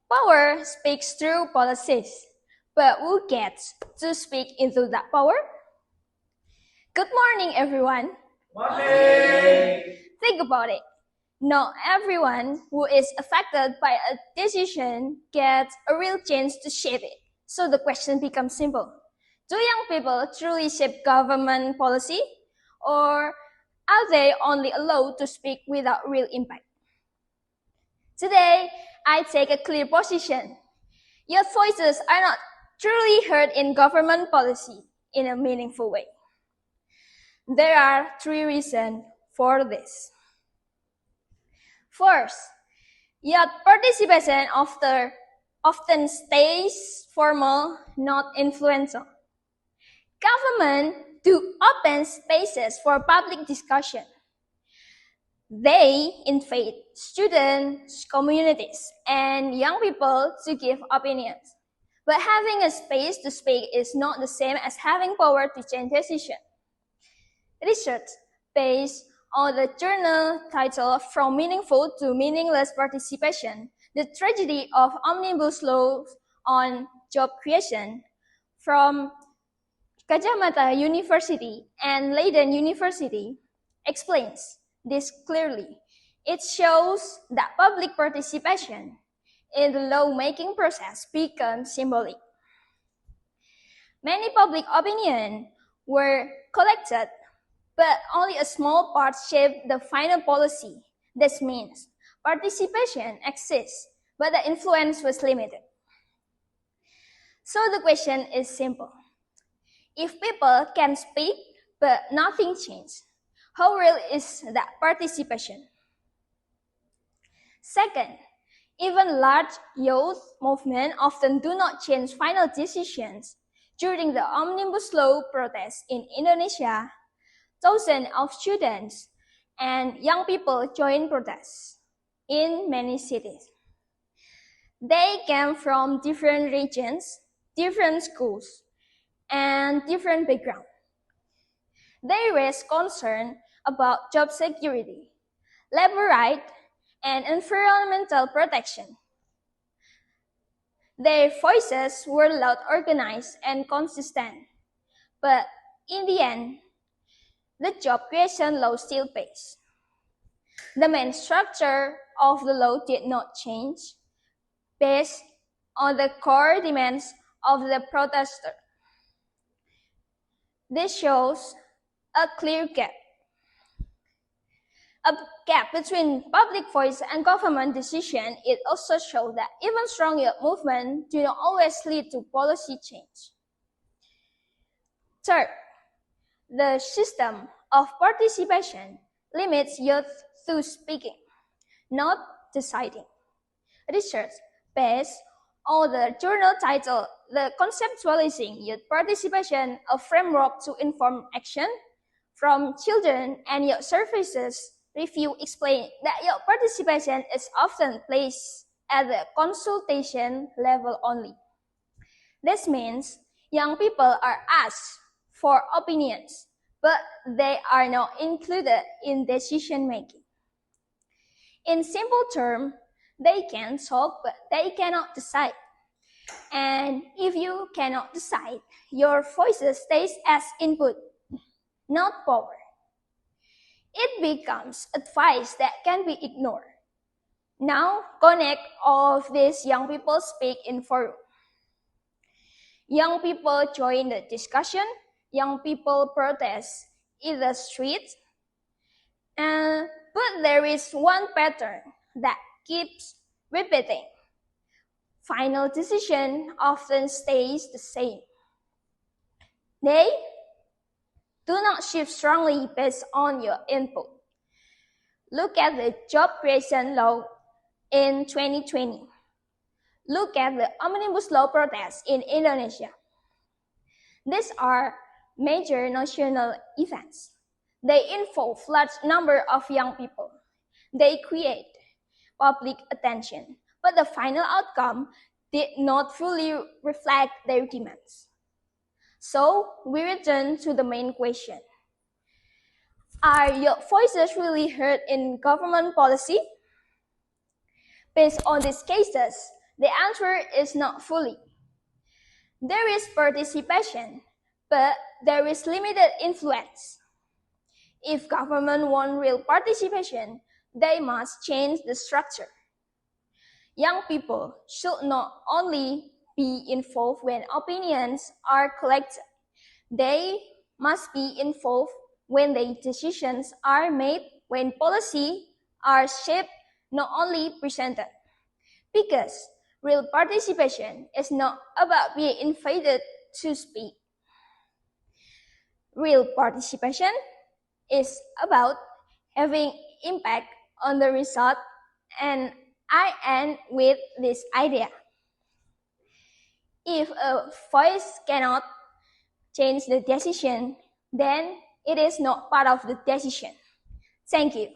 Power speaks through policies, but who gets to speak into that power? Good morning, everyone. Morning. Think about it. Not everyone who is affected by a decision gets a real chance to shape it. So the question becomes simple. Do young people truly shape government policy? Or are they only allowed to speak without real impact? Today, I take a clear position. Your voices are not truly heard in government policy in a meaningful way. There are 3 reasons for this. First, youth participation often stays formal, not influential. Government do open spaces for public discussion. They invite students, communities, and young people to give opinions. But having a space to speak is not the same as having power to change decisions. Research based on the journal titled From Meaningful to Meaningless Participation, The Tragedy of Omnibus Laws on Job Creation, from Gadjah Mada University and Leiden University, explains this clearly. It shows that public participation in the law-making process becomes symbolic. Many public opinions were collected, but only a small part shaped the final policy. This means participation exists, but the influence was limited. So the question is simple. If people can speak, but nothing changes, how real is that participation? Second, even large youth movements often do not change final decisions. During the Omnibus Law protests in Indonesia, thousands of students and young people joined protests in many cities. They came from different regions, different schools, and different backgrounds. They raised concern about job security, labor rights, and environmental protection. Their voices were loud, organized, and consistent. But in the end, the job creation law still pays. The main structure of the law did not change based on the core demands of the protester. This shows a clear gap. A gap between public voice and government decision. It also shows that even strong youth movements do not always lead to policy change. Third, the system of participation limits youth to speaking, not deciding. Research based on the journal titled The Conceptualizing Youth Participation, a Framework to Inform Action from Children and Youth Services review explained that youth participation is often placed at the consultation level only. This means young people are asked for opinions, but they are not included in decision making. In simple terms, they can talk, but they cannot decide. And if you cannot decide, your voice stays as input, not power. It becomes advice that can be ignored. Now, connect all of these young people speak in forum. Young people join the discussion. Young people protest in the streets. But there is one pattern that keeps repeating. Final decision often stays the same. They do not shift strongly based on your input. Look at the job creation law in 2020. Look at the Omnibus Law protests in Indonesia. These are major national events. They involve large number of young people. They create public attention, but the final outcome did not fully reflect their demands. So we return to the main question. Are your voices really heard in government policy? Based on these cases, The answer is not fully. There is participation, but there is limited influence. If government want real participation, they must change the structure. Young people should not only be involved when opinions are collected, they must be involved when the decisions are made, when policies are shaped, not only presented. Because real participation is not about being invited to speak. Real participation is about having impact on the result, and I end with this idea. If a voice cannot change the decision, then it is not part of the decision. Thank you.